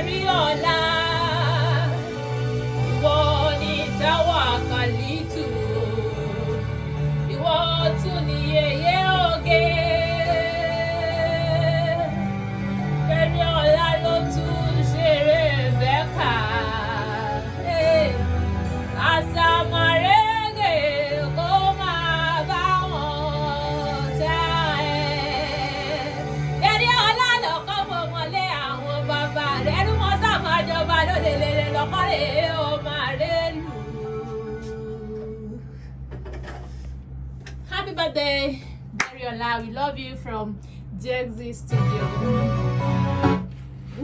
Beriola, ìwọ ni Tawakalitu, ìwọ tún ni Yèyé Oge. Beriola ló tún ṣeré Rebecca. Àsàmàrègè kó máa bá wọn tẹ́ ẹ. Beriola lọ́kọ́ fọmọlé àwọn bàbá rẹ̀ ẹnu wọn sábà jọba lóde lèrè lọ́kọ́ rẹ̀ ó máa rẹ̀ lù. Happy birthday, Beriola. We love you from DXZ Studio.